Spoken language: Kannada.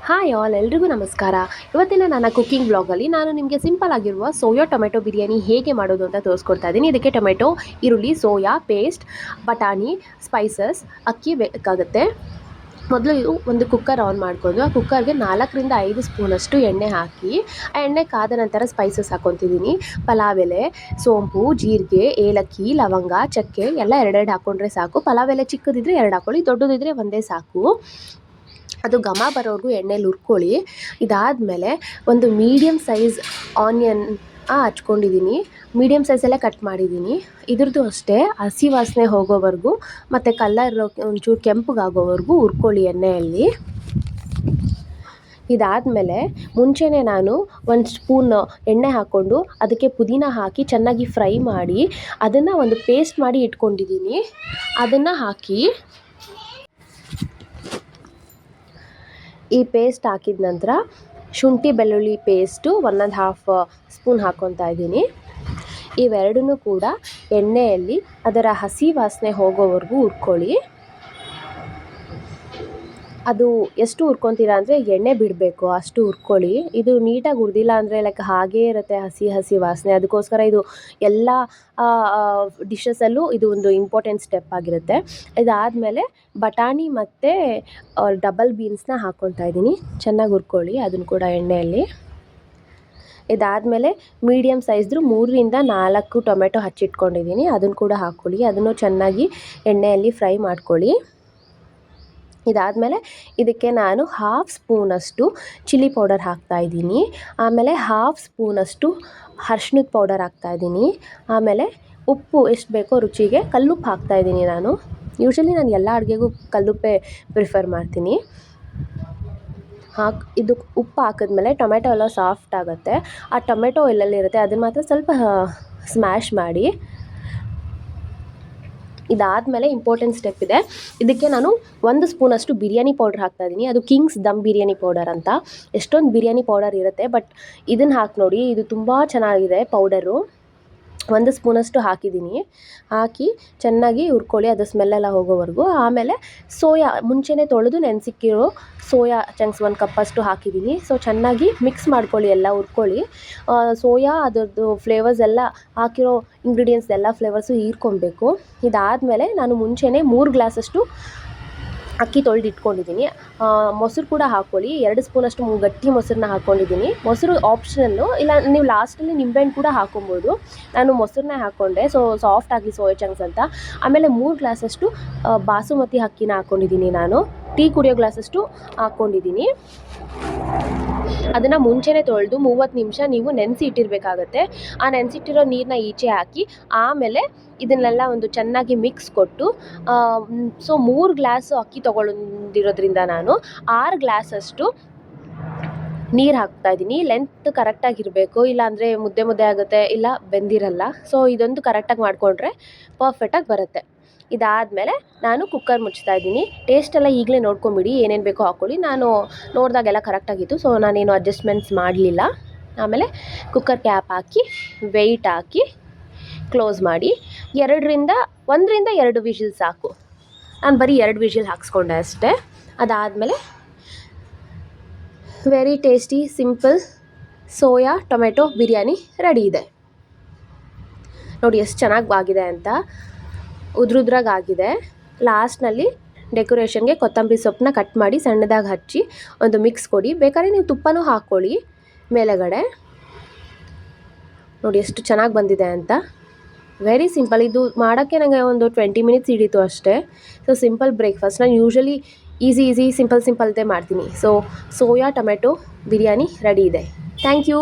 ಹಾಯ್ ಆಲ್, ಎಲ್ರಿಗೂ ನಮಸ್ಕಾರ. ಇವತ್ತಿನ ನನ್ನ ಕುಕ್ಕಿಂಗ್ ವ್ಲಾಗಲ್ಲಿ ನಾನು ನಿಮಗೆ ಸಿಂಪಲ್ ಆಗಿರುವ ಸೋಯಾ ಟೊಮೆಟೊ ಬಿರಿಯಾನಿ ಹೇಗೆ ಮಾಡೋದು ಅಂತ ತೋರಿಸ್ಕೊಡ್ತಾ ಇದ್ದೀನಿ. ಇದಕ್ಕೆ ಟೊಮೆಟೊ, ಈರುಳ್ಳಿ, ಸೋಯಾ ಪೇಸ್ಟ್, ಬಟಾಣಿ, ಸ್ಪೈಸಸ್, ಅಕ್ಕಿ ಬೇಕಾಗುತ್ತೆ. ಮೊದಲು ಒಂದು ಕುಕ್ಕರ್ ಆನ್ ಮಾಡಿಕೊಂಡು ಆ ಕುಕ್ಕರ್ಗೆ 4ರಿಂದ 5 ಸ್ಪೂನಷ್ಟು ಎಣ್ಣೆ ಹಾಕಿ, ಆ ಎಣ್ಣೆ ಕಾದ ನಂತರ ಸ್ಪೈಸಸ್ ಹಾಕ್ಕೊತಿದ್ದೀನಿ. ಪಲಾವ್ ಎಲೆ, ಸೋಂಪು, ಜೀರಿಗೆ, ಏಲಕ್ಕಿ, ಲವಂಗ, ಚಕ್ಕೆ ಎಲ್ಲ ಎರಡೆರಡು ಹಾಕ್ಕೊಂಡ್ರೆ ಸಾಕು. ಪಲಾವ್ ಎಲೆ ಚಿಕ್ಕದಿದ್ದರೆ 2 ಹಾಕ್ಕೊಳ್ಳಿ, ದೊಡ್ಡದಿದ್ದರೆ ಒಂದೇ ಸಾಕು. ಅದು ಘಮ ಬರೋವರೆಗೂ ಎಣ್ಣೆಲಿ ಹುರ್ಕೊಳ್ಳಿ. ಇದಾದಮೇಲೆ ಒಂದು ಮೀಡಿಯಮ್ ಸೈಜ್ ಆನಿಯನ್ ಹಚ್ಕೊಂಡಿದ್ದೀನಿ. ಮೀಡಿಯಮ್ ಸೈಜಲ್ಲೇ ಕಟ್ ಮಾಡಿದ್ದೀನಿ. ಇದ್ರದ್ದು ಅಷ್ಟೇ ಹಸಿ ವಾಸನೆ ಹೋಗೋವರೆಗೂ ಮತ್ತು ಕಲ್ಲರ್ ಒಂಚೂರು ಕೆಂಪಗಾಗೋವರೆಗೂ ಹುರ್ಕೊಳ್ಳಿ ಎಣ್ಣೆಯಲ್ಲಿ. ಇದಾದಮೇಲೆ ಮುಂಚೆನೇ ನಾನು 1 ಸ್ಪೂನ್ ಎಣ್ಣೆ ಹಾಕ್ಕೊಂಡು ಅದಕ್ಕೆ ಪುದೀನ ಹಾಕಿ ಚೆನ್ನಾಗಿ ಫ್ರೈ ಮಾಡಿ ಅದನ್ನು ಒಂದು ಪೇಸ್ಟ್ ಮಾಡಿ ಇಟ್ಕೊಂಡಿದ್ದೀನಿ. ಅದನ್ನು ಹಾಕಿ ಈ ಪೇಸ್ಟ್ ಹಾಕಿದ ನಂತರ ಶುಂಠಿ ಬೆಳ್ಳುಳ್ಳಿ ಪೇಸ್ಟು 1½ ಸ್ಪೂನ್ ಹಾಕ್ಕೊತಾ ಇದ್ದೀನಿ. ಇವೆರಡನ್ನೂ ಕೂಡ ಎಣ್ಣೆಯಲ್ಲಿ ಅದರ ಹಸಿ ವಾಸನೆ ಹೋಗೋವರೆಗೂ ಹುರ್ಕೊಳ್ಳಿ. ಅದು ಎಷ್ಟು ಹುರ್ಕೊತೀರಾ ಅಂದರೆ ಎಣ್ಣೆ ಬಿಡಬೇಕು ಅಷ್ಟು ಹುರ್ಕೊಳ್ಳಿ. ಇದು ನೀಟಾಗಿ ಹುರಿದಿಲ್ಲ ಅಂದರೆ ಲೈಕ್ ಹಾಗೇ ಇರುತ್ತೆ ಹಸಿ ವಾಸನೆ. ಅದಕ್ಕೋಸ್ಕರ ಇದು ಎಲ್ಲ ಡಿಶಸಲ್ಲೂ ಇದು ಒಂದು ಇಂಪಾರ್ಟೆಂಟ್ ಸ್ಟೆಪ್ ಆಗಿರುತ್ತೆ. ಇದಾದಮೇಲೆ ಬಟಾಣಿ ಮತ್ತು ಡಬಲ್ ಬೀನ್ಸ್ನ ಹಾಕ್ಕೊತಾ ಇದ್ದೀನಿ. ಚೆನ್ನಾಗಿ ಹುರ್ಕೊಳ್ಳಿ ಅದನ್ನು ಕೂಡ ಎಣ್ಣೆಯಲ್ಲಿ. ಇದಾದಮೇಲೆ ಮೀಡಿಯಮ್ ಸೈಜ್ದು 3ರಿಂದ 4 ಟೊಮೆಟೊ ಹಚ್ಚಿಟ್ಕೊಂಡಿದ್ದೀನಿ. ಅದನ್ನು ಕೂಡ ಹಾಕ್ಕೊಳ್ಳಿ. ಅದನ್ನು ಚೆನ್ನಾಗಿ ಎಣ್ಣೆಯಲ್ಲಿ ಫ್ರೈ ಮಾಡ್ಕೊಳ್ಳಿ. ಇದಾದಮೇಲೆ ಇದಕ್ಕೆ ನಾನು 1/2 ಸ್ಪೂನಷ್ಟು ಚಿಲ್ಲಿ ಪೌಡರ್ ಹಾಕ್ತಾಯಿದ್ದೀನಿ. ಆಮೇಲೆ 1/2 ಸ್ಪೂನಷ್ಟು ಅರ್ಶಿಣದ ಪೌಡರ್ ಹಾಕ್ತಾಯಿದ್ದೀನಿ. ಆಮೇಲೆ ಉಪ್ಪು ಎಷ್ಟು ಬೇಕೋ ರುಚಿಗೆ ಕಲ್ಲುಪ್ಪು ಹಾಕ್ತಾಯಿದ್ದೀನಿ ನಾನು. ಯೂಶ್ವಲಿ ನಾನು ಎಲ್ಲ ಅಡುಗೆಗೂ ಕಲ್ಲುಪ್ಪೇ ಪ್ರಿಫರ್ ಮಾಡ್ತೀನಿ. ಇದು ಉಪ್ಪು ಹಾಕಿದ್ಮೇಲೆ ಟೊಮೆಟೊ ಎಲ್ಲ ಸಾಫ್ಟ್ ಆಗುತ್ತೆ. ಆ ಟೊಮೆಟೊ ಎಲ್ಲೆಲ್ಲಿರುತ್ತೆ ಅದನ್ನು ಮಾತ್ರ ಸ್ವಲ್ಪ ಸ್ಮ್ಯಾಶ್ ಮಾಡಿ. ಇದಾದಮೇಲೆ ಇಂಪಾರ್ಟೆಂಟ್ ಸ್ಟೆಪ್ ಇದೆ. ಇದಕ್ಕೆ ನಾನು 1 ಸ್ಪೂನಷ್ಟು ಬಿರಿಯಾನಿ ಪೌಡ್ರ್ ಹಾಕ್ತಾಯಿದ್ದೀನಿ. ಅದು ಕಿಂಗ್ಸ್ ದಮ್ ಬಿರಿಯಾನಿ ಪೌಡರ್ ಅಂತ. ಎಷ್ಟೊಂದು ಬಿರಿಯಾನಿ ಪೌಡರ್ ಇರುತ್ತೆ, ಬಟ್ ಇದನ್ನು ಹಾಕಿ ನೋಡಿ, ಇದು ತುಂಬ ಚೆನ್ನಾಗಿದೆ ಪೌಡರು. 1 ಸ್ಪೂನಷ್ಟು ಹಾಕಿದ್ದೀನಿ. ಹಾಕಿ ಚೆನ್ನಾಗಿ ಹುರ್ಕೊಳ್ಳಿ ಅದು ಸ್ಮೆಲ್ಲೆಲ್ಲ ಹೋಗೋವರೆಗೂ. ಆಮೇಲೆ ಸೋಯಾ ಮುಂಚೆನೇ ತೊಳೆದು ನೆನೆಸಿಕ್ಕಿರೋ ಸೋಯಾ ಚಂಕ್ಸ್ 1 ಕಪ್ಪಷ್ಟು ಹಾಕಿದ್ದೀನಿ. ಸೊ ಚೆನ್ನಾಗಿ ಮಿಕ್ಸ್ ಮಾಡ್ಕೊಳ್ಳಿ, ಎಲ್ಲ ಹುರ್ಕೊಳ್ಳಿ. ಸೋಯಾ ಅದರದ್ದು ಫ್ಲೇವರ್ಸ್ ಎಲ್ಲ ಹಾಕಿರೋ ಇಂಗ್ರೀಡಿಯೆಂಟ್ಸ್ ಎಲ್ಲ ಫ್ಲೇವರ್ಸು ಹೀರ್ಕೊಬೇಕು. ಇದಾದಮೇಲೆ ನಾನು ಮುಂಚೆನೇ 3 ಗ್ಲಾಸಷ್ಟು ಅಕ್ಕಿ ತೊಳೆದು ಇಟ್ಕೊಂಡಿದ್ದೀನಿ. ಮೊಸರು ಕೂಡ ಹಾಕ್ಕೊಳ್ಳಿ. 2 ಸ್ಪೂನಷ್ಟು ಗಟ್ಟಿ ಮೊಸರನ್ನ ಹಾಕ್ಕೊಂಡಿದ್ದೀನಿ. ಮೊಸರು ಆಪ್ಷನಲ್ಲು, ಇಲ್ಲ ನೀವು ಲಾಸ್ಟಲ್ಲಿ ನಿಂಬೆಹಣ್ಣು ಕೂಡ ಹಾಕ್ಕೊಬೋದು. ನಾನು ಮೊಸರನ್ನೇ ಹಾಕ್ಕೊಂಡೆ, ಸೊ ಸಾಫ್ಟ್ ಆಗಲಿ ಸೋಯಾ ಚಂಕ್ಸ್ ಅಂತ. ಆಮೇಲೆ 3 ಗ್ಲಾಸಷ್ಟು ಬಾಸುಮತಿ ಅಕ್ಕಿನ ಹಾಕ್ಕೊಂಡಿದ್ದೀನಿ. ನಾನು ಟೀ ಕುಡಿಯೋ ಗ್ಲಾಸಷ್ಟು ಹಾಕ್ಕೊಂಡಿದ್ದೀನಿ. ಅದನ್ನು ಮುಂಚೆನೇ ತೊಳೆದು 30 ನಿಮಿಷ ನೀವು ನೆನೆಸಿ ಇಟ್ಟಿರಬೇಕಾಗತ್ತೆ. ಆ ನೆನೆಸಿಟ್ಟಿರೋ ನೀರನ್ನ ಈಚೆ ಹಾಕಿ ಆಮೇಲೆ ಇದನ್ನೆಲ್ಲ ಒಂದು ಚೆನ್ನಾಗಿ ಮಿಕ್ಸ್ ಕೊಟ್ಟು, ಸೊ 3 ಗ್ಲಾಸು ಅಕ್ಕಿ ತೊಗೊಂಡಿರೋದ್ರಿಂದ ನಾನು 6 ಗ್ಲಾಸಷ್ಟು ನೀರು ಹಾಕ್ತಾಯಿದ್ದೀನಿ. ಲೆಂತ್ ಕರೆಕ್ಟಾಗಿರಬೇಕು, ಇಲ್ಲಾಂದರೆ ಮುದ್ದೆ ಆಗುತ್ತೆ, ಇಲ್ಲ ಬೆಂದಿರಲ್ಲ. ಸೊ ಇದೊಂದು ಕರೆಕ್ಟಾಗಿ ಮಾಡಿಕೊಂಡ್ರೆ ಪರ್ಫೆಕ್ಟಾಗಿ ಬರುತ್ತೆ. ಇದಾದಮೇಲೆ ನಾನು ಕುಕ್ಕರ್ ಮುಚ್ತಾ ಇದ್ದೀನಿ. ಟೇಸ್ಟೆಲ್ಲ ಈಗಲೇ ನೋಡ್ಕೊಂಬಿಡಿ, ಏನೇನು ಬೇಕೋ ಹಾಕ್ಕೊಳ್ಳಿ. ನಾನು ನೋಡಿದಾಗೆಲ್ಲ ಕರೆಕ್ಟಾಗಿತ್ತು, ಸೊ ನಾನೇನು ಅಡ್ಜಸ್ಟ್ಮೆಂಟ್ಸ್ ಮಾಡಲಿಲ್ಲ. ಆಮೇಲೆ ಕುಕ್ಕರ್ ಕ್ಯಾಪ್ ಹಾಕಿ ವೆಯ್ಟ್ ಹಾಕಿ ಕ್ಲೋಸ್ ಮಾಡಿ 1ರಿಂದ 2 ವಿಷಿಲ್ ಸಾಕು. ನಾನು ಬರೀ 2 ವಿಷಿಲ್ ಹಾಕ್ಸ್ಕೊಂಡೆ ಅಷ್ಟೇ. ಅದಾದಮೇಲೆ very tasty simple soya tomato biryani ready ಇದೆ. ನೋಡಿ ಎಷ್ಟು ಚೆನ್ನಾಗಿ ಆಗಿದೆ ಅಂತ, ಉದ್ರುದ್ರಾಗಿದೆ. ಲಾಸ್ಟ್ನಲ್ಲಿ ಡೆಕೋರೇಷನ್ಗೆ ಕೊತ್ತಂಬರಿ ಸೊಪ್ಪನ್ನ ಕಟ್ ಮಾಡಿ ಸಣ್ಣದಾಗಿ ಹಚ್ಚಿ ಒಂದು ಮಿಕ್ಸ್ ಕೊಡಿ. ಬೇಕಾದ್ರೆ ನೀವು ತುಪ್ಪನೂ ಹಾಕ್ಕೊಳ್ಳಿ ಮೇಲೆಗಡೆ. ನೋಡಿ ಎಷ್ಟು ಚೆನ್ನಾಗಿ ಬಂದಿದೆ ಅಂತ. Very simple. ಇದು ಮಾಡೋಕ್ಕೆ ನನಗೆ ಒಂದು 20 ಮಿನಿಟ್ಸ್ ಹಿಡಿತು ಅಷ್ಟೇ. So simple breakfast. ನಾನು ಯೂಶ್ವಲಿ ಈಸಿ ಸಿಂಪಲ್ದೇ ಮಾಡ್ತೀನಿ. So soya tomato biryani ready ಇದೆ. Thank you.